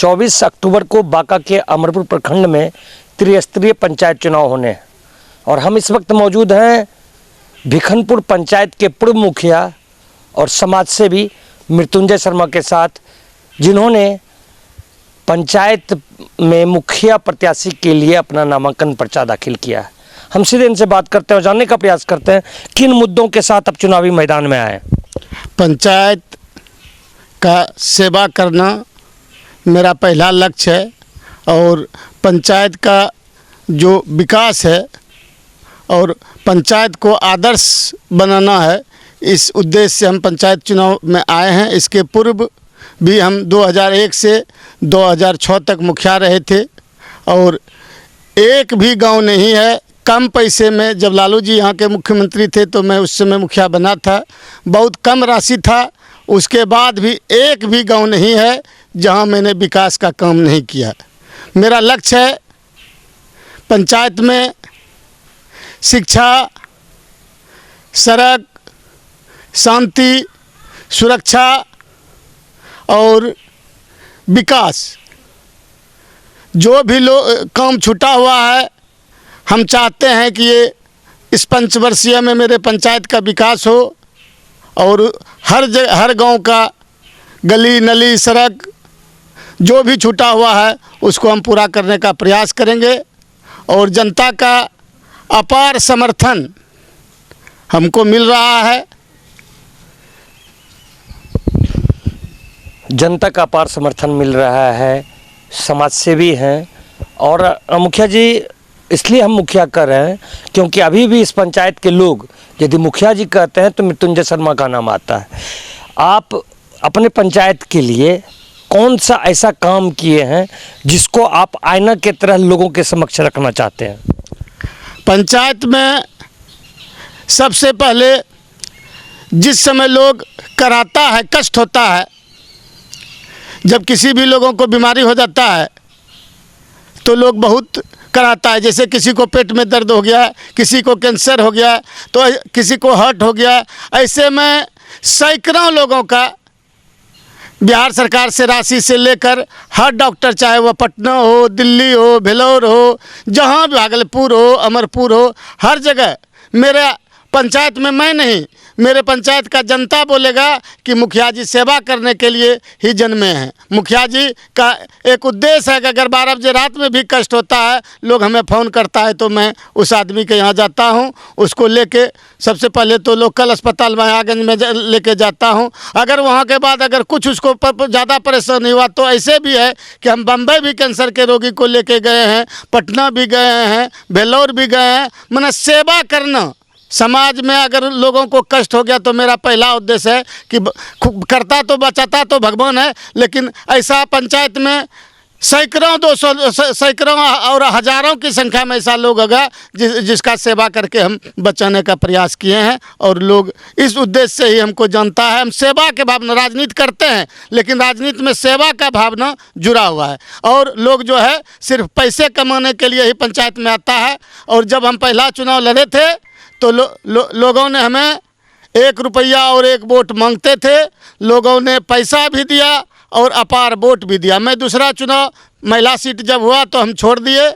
24 अक्टूबर को बांका के अमरपुर प्रखंड में त्रिस्तरीय पंचायत चुनाव होने हैं और हम इस वक्त मौजूद हैं भिखनपुर पंचायत के पूर्व मुखिया और समाज सेवी मृत्युंजय शर्मा के साथ, जिन्होंने पंचायत में मुखिया प्रत्याशी के लिए अपना नामांकन पर्चा दाखिल किया है। हम सीधे इनसे बात करते हैं और जानने का प्रयास करते हैं किन मुद्दों के साथ अब चुनावी मैदान में आए। पंचायत का सेवा करना मेरा पहला लक्ष्य है और पंचायत का जो विकास है और पंचायत को आदर्श बनाना है, इस उद्देश्य से हम पंचायत चुनाव में आए हैं। इसके पूर्व भी हम 2001 से 2006 तक मुखिया रहे थे और एक भी गांव नहीं है कम पैसे में। जब लालू जी यहाँ के मुख्यमंत्री थे तो मैं उस समय मुखिया बना था, बहुत कम राशि था। उसके बाद भी एक भी गांव नहीं है जहाँ मैंने विकास का काम नहीं किया। मेरा लक्ष्य है पंचायत में शिक्षा, सड़क, शांति, सुरक्षा और विकास, जो भी काम छूटा हुआ है, हम चाहते हैं कि ये इस पंचवर्षीय में मेरे पंचायत का विकास हो और हर गांव का गली नली सड़क जो भी छूटा हुआ है उसको हम पूरा करने का प्रयास करेंगे। और जनता का अपार समर्थन हमको मिल रहा है। जनता का अपार समर्थन मिल रहा है, समाज सेवी हैं और मुखिया जी, इसलिए हम मुखिया कर रहे हैं क्योंकि अभी भी इस पंचायत के लोग यदि मुखिया जी कहते हैं तो मृत्युंजय शर्मा का नाम आता है। आप अपने पंचायत के लिए कौन सा ऐसा काम किए हैं जिसको आप आईना के तरह लोगों के समक्ष रखना चाहते हैं? पंचायत में सबसे पहले जिस समय लोग कराता है, कष्ट होता है, जब किसी भी लोगों को बीमारी हो जाता है तो लोग बहुत कराता है। जैसे किसी को पेट में दर्द हो गया, किसी को कैंसर हो गया, तो किसी को हार्ट हो गया। ऐसे में सैकड़ों लोगों का बिहार सरकार से राशि से लेकर हर डॉक्टर, चाहे वह पटना हो, दिल्ली हो, भेलोर हो, जहाँ भी, भागलपुर हो, अमरपुर हो, हर जगह मेरे पंचायत में मैं नहीं, मेरे पंचायत का जनता बोलेगा कि मुखिया जी सेवा करने के लिए ही जन्मे हैं। मुखिया जी का एक उद्देश्य है कि अगर 12 बजे रात में भी कष्ट होता है, लोग हमें फ़ोन करता है तो मैं उस आदमी के यहाँ जाता हूँ, उसको लेके सबसे पहले तो लोकल अस्पताल महागंज में लेके जाता हूँ। अगर वहाँ के बाद अगर कुछ उसको ज़्यादा परेशानी हुआ तो ऐसे भी है कि हम बम्बई भी कैंसर के रोगी को लेके गए हैं, पटना भी गए हैं, भेलोर भी गए हैं। मैंने सेवा करना, समाज में अगर लोगों को कष्ट हो गया तो मेरा पहला उद्देश्य है कि करता तो बचाता तो भगवान है, लेकिन ऐसा पंचायत में सैकड़ों 200 सैकड़ों और हज़ारों की संख्या में ऐसा लोग होगा जिसका सेवा करके हम बचाने का प्रयास किए हैं। और लोग इस उद्देश्य से ही हमको जानता है। हम सेवा के भावना, राजनीति करते हैं लेकिन राजनीति में सेवा का भावना जुड़ा हुआ है और लोग जो है सिर्फ पैसे कमाने के लिए ही पंचायत में आता है। और जब हम पहला चुनाव लड़े थे तो लोगों ने हमें 1 रुपया और 1 वोट मांगते थे। लोगों ने पैसा भी दिया और अपार वोट भी दिया। मैं दूसरा चुनाव महिला सीट जब हुआ तो हम छोड़ दिए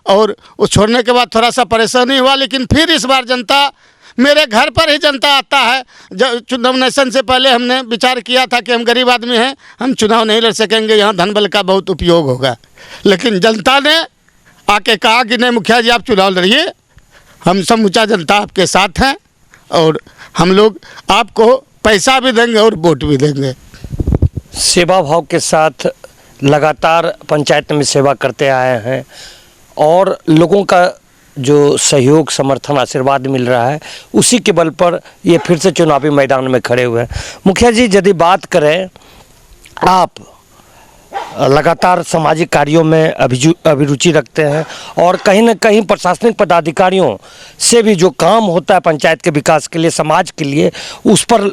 और उस छोड़ने के बाद थोड़ा सा परेशानी हुआ, लेकिन फिर इस बार जनता मेरे घर पर ही जनता आता है। जब नॉमिनेशन से पहले हमने विचार किया था कि हम गरीब आदमी हैं, हम चुनाव नहीं लड़ सकेंगे, यहाँ धन बल का बहुत उपयोग होगा, लेकिन जनता ने आके कहा कि नहीं मुखिया जी आप चुनाव लड़िए, हम समूचा जनता आपके साथ हैं और हम लोग आपको पैसा भी देंगे और वोट भी देंगे। सेवा भाव के साथ लगातार पंचायत में सेवा करते आए हैं और लोगों का जो सहयोग, समर्थन, आशीर्वाद मिल रहा है, उसी के बल पर ये फिर से चुनावी मैदान में खड़े हुए हैं। मुखिया जी, यदि बात करें, आप लगातार सामाजिक कार्यों में अभिरुचि रखते हैं और कहीं ना कहीं प्रशासनिक पदाधिकारियों से भी जो काम होता है पंचायत के विकास के लिए, समाज के लिए, उस पर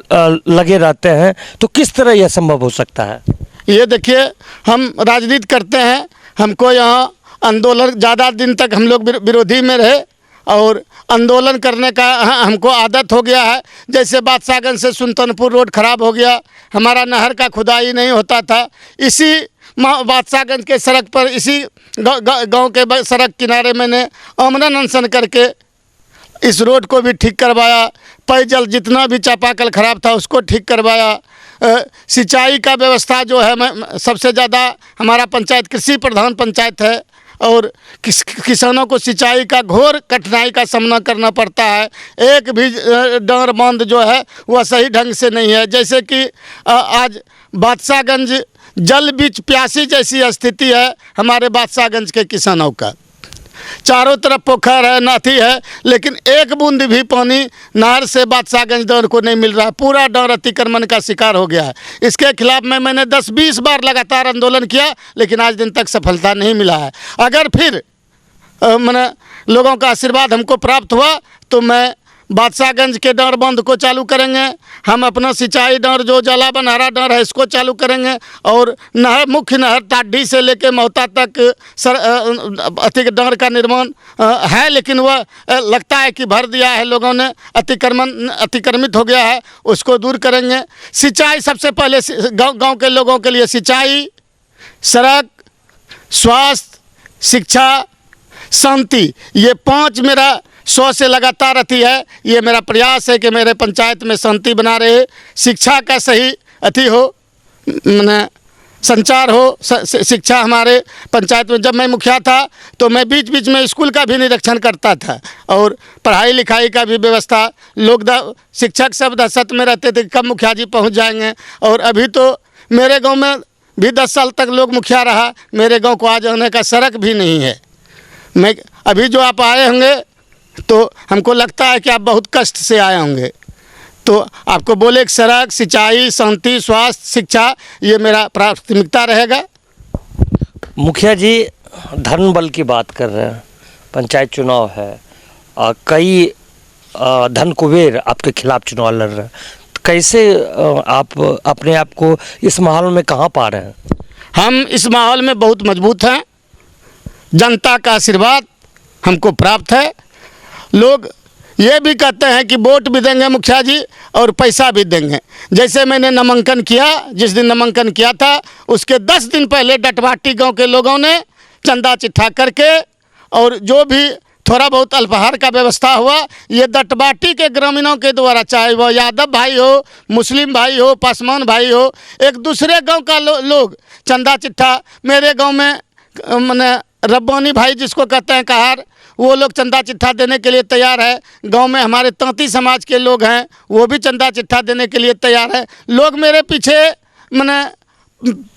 लगे रहते हैं, तो किस तरह यह संभव हो सकता है? ये देखिए, हम राजनीति करते हैं, हमको यहाँ आंदोलन, ज़्यादा दिन तक हम लोग विरोधी में रहे और आंदोलन करने का हमको आदत हो गया है। जैसे बादशाहगंज से सुल्तानपुर रोड ख़राब हो गया, हमारा नहर का खुदाई नहीं होता था, इसी बादशाहगंज के सड़क पर इसी गांव के सड़क किनारे मैंने आमरण अनशन करके इस रोड को भी ठीक करवाया। पेयजल जितना भी चापाकल ख़राब था उसको ठीक करवाया। सिंचाई का व्यवस्था जो है मैं सबसे ज़्यादा हमारा पंचायत कृषि प्रधान पंचायत है और किसानों को सिंचाई का घोर कठिनाई का सामना करना पड़ता है। एक भी डाँर बांध जो है वह सही ढंग से नहीं है। जैसे कि आज बादशाहगंज जल बीच प्यासी जैसी स्थिति है हमारे बादशाहगंज के किसानों का। चारों तरफ पोखर है, नाथी है, लेकिन एक बूंद भी पानी नहर से बादशाहगंज डाँर को नहीं मिल रहा है। पूरा डाँर अतिक्रमण का शिकार हो गया है। इसके खिलाफ मैंने 10-20 बार लगातार आंदोलन किया, लेकिन आज दिन तक सफलता नहीं मिला है। अगर फिर मैंने लोगों का आशीर्वाद हमको प्राप्त हुआ तो मैं बादशाहगंज के डाँर बांध को चालू करेंगे। हम अपना सिंचाई डाँर जो जला बनहरा डाँर है इसको चालू करेंगे और नहर मुख्य नहर टाडी से लेके मोहता तक अति डाँर का निर्माण है, लेकिन वह लगता है कि भर दिया है लोगों ने, अतिक्रमित हो गया है, उसको दूर करेंगे। सिंचाई सबसे पहले गाँव के लोगों के लिए सिंचाई, सड़क, स्वास्थ्य, शिक्षा, शांति, ये 5 मेरा 100 से लगातार अति है। ये मेरा प्रयास है कि मेरे पंचायत में शांति बना रहे, शिक्षा का सही अति हो, मैंने संचार हो। शिक्षा हमारे पंचायत में जब मैं मुखिया था तो मैं बीच बीच में स्कूल का भी निरीक्षण करता था और पढ़ाई लिखाई का भी व्यवस्था। लोग शिक्षक सब दहशत में रहते थे कब मुखिया जी पहुँच जाएंगे, और अभी तो मेरे गाँव में भी 10 साल तक लोग मुखिया रहा, मेरे गाँव को आ जाने का सड़क भी नहीं है। मैं अभी जो आप आए होंगे तो हमको लगता है कि आप बहुत कष्ट से आए होंगे, तो आपको बोले कि सड़क, सिंचाई, शांति, स्वास्थ्य, शिक्षा ये मेरा प्राथमिकता रहेगा। मुखिया जी धन बल की बात कर रहे हैं, पंचायत चुनाव है, कई धन कुबेर आपके खिलाफ चुनाव लड़ रहे हैं, तो कैसे आप अपने आप को इस माहौल में कहाँ पा रहे हैं? हम इस माहौल में बहुत मजबूत हैं, जनता का आशीर्वाद हमको प्राप्त है। लोग ये भी कहते हैं कि वोट भी देंगे मुखिया जी और पैसा भी देंगे। जैसे मैंने नामांकन किया, जिस दिन नामांकन किया था उसके 10 दिन पहले डटवाटी गांव के लोगों ने चंदा चिट्ठा करके और जो भी थोड़ा बहुत अल्पाहार का व्यवस्था हुआ, ये डटवाटी के ग्रामीणों के द्वारा, चाहे वह यादव भाई हो, मुस्लिम भाई हो, पासवान भाई हो, एक दूसरे गाँव का लोग चंदा चिट्ठा, मेरे गाँव में मैंने रब्बानी भाई जिसको कहते हैं कहार, वो लोग चंदा चिट्ठा देने के लिए तैयार है। गांव में हमारे तांती समाज के लोग हैं, वो भी चंदा चिट्ठा देने के लिए तैयार है। लोग मेरे पीछे मैंने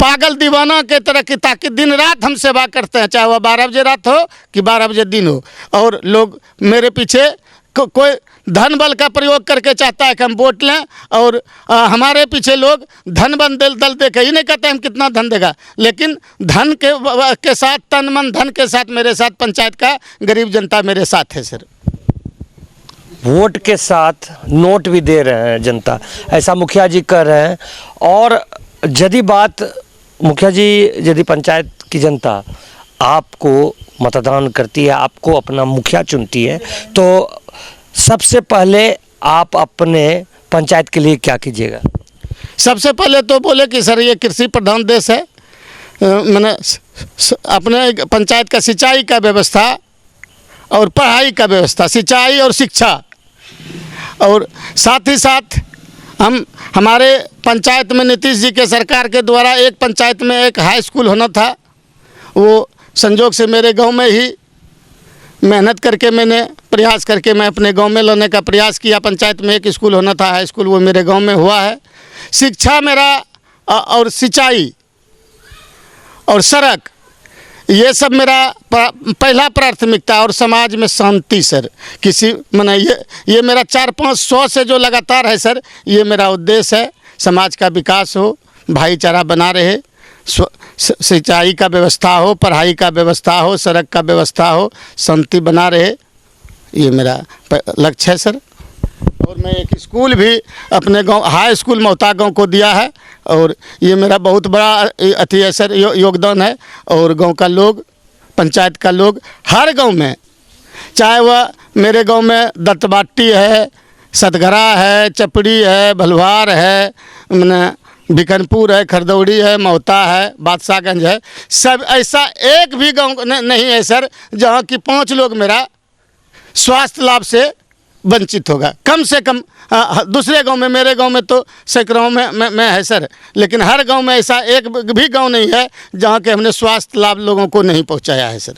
पागल दीवाना के तरह की, ताकि दिन रात हम सेवा करते हैं, चाहे वह 12 बजे रात हो कि 12 बजे दिन हो। और लोग मेरे पीछे कोई धन बल का प्रयोग करके चाहता है कि हम वोट लें, और हमारे पीछे लोग धन बल दल देखे ही नहीं कहते हम कितना धन देगा, लेकिन धन के साथ, तन मन धन के साथ मेरे साथ पंचायत का गरीब जनता मेरे साथ है सर। वोट के साथ नोट भी दे रहे हैं जनता, ऐसा मुखिया जी कह रहे हैं। और यदि बात मुखिया जी, यदि पंचायत की जनता आपको मतदान करती है, आपको अपना मुखिया चुनती है, तो सबसे पहले आप अपने पंचायत के लिए क्या कीजिएगा? सबसे पहले तो बोले कि सर ये कृषि प्रधान देश है, मैंने अपने पंचायत का सिंचाई का व्यवस्था और पढ़ाई का व्यवस्था, सिंचाई और शिक्षा, और साथ ही साथ हमारे पंचायत में नीतीश जी के सरकार के द्वारा एक पंचायत में एक हाई स्कूल होना था, वो संजोग से मेरे गांव में ही मेहनत करके मैंने प्रयास करके मैं अपने गांव में लाने का प्रयास किया। पंचायत में एक स्कूल होना था, हाई स्कूल, वो मेरे गांव में हुआ है। शिक्षा मेरा और सिंचाई और सड़क, ये सब मेरा पहला प्राथमिकता, और समाज में शांति सर। किसी मैंने ये मेरा 400-500 से जो लगातार है सर, ये मेरा उद्देश्य है। समाज का विकास हो, भाईचारा बना रहे, सिंचाई का व्यवस्था हो, पढ़ाई का व्यवस्था हो, सड़क का व्यवस्था हो, शांति बना रहे, ये मेरा लक्ष्य है सर। और मैं एक स्कूल भी अपने गांव, हाई स्कूल मोहता गांव को दिया है, और ये मेरा बहुत बड़ा अति है सर, योगदान है। और गांव का लोग, पंचायत का लोग हर गांव में, चाहे वह मेरे गांव में दत्तबाटी है, सतघरा है, चपड़ी है, भलवार है, मैंने बिकनपुर है, खरदौड़ी है, मोहता है, बादशाहगंज है, सब ऐसा एक भी गांव नहीं है सर जहां कि 5 लोग मेरा स्वास्थ्य लाभ से वंचित होगा। कम से कम दूसरे गांव में, मेरे गांव में तो सैकड़ों में है सर, लेकिन हर गांव में ऐसा एक भी गांव नहीं है जहां के हमने स्वास्थ्य लाभ लोगों को नहीं पहुंचाया है सर।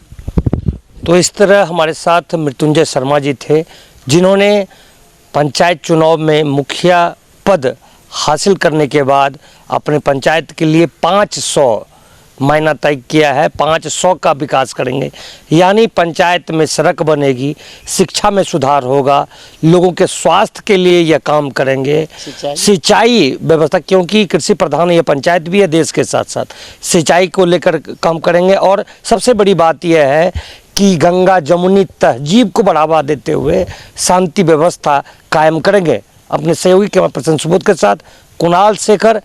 तो इस तरह हमारे साथ मृत्युंजय शर्मा जी थे, जिन्होंने पंचायत चुनाव में मुखिया पद हासिल करने के बाद अपने पंचायत के लिए 500 मायना तय किया है। 500 का विकास करेंगे, यानी पंचायत में सड़क बनेगी, शिक्षा में सुधार होगा, लोगों के स्वास्थ्य के लिए यह काम करेंगे, सिंचाई व्यवस्था, क्योंकि कृषि प्रधान यह पंचायत भी है देश के साथ साथ, सिंचाई को लेकर काम करेंगे। और सबसे बड़ी बात यह है कि गंगा जमुनी तहजीब को बढ़ावा देते हुए शांति व्यवस्था कायम करेंगे। अपने सहयोगी के प्रसन्न सुबोध के साथ कुणाल शेखर,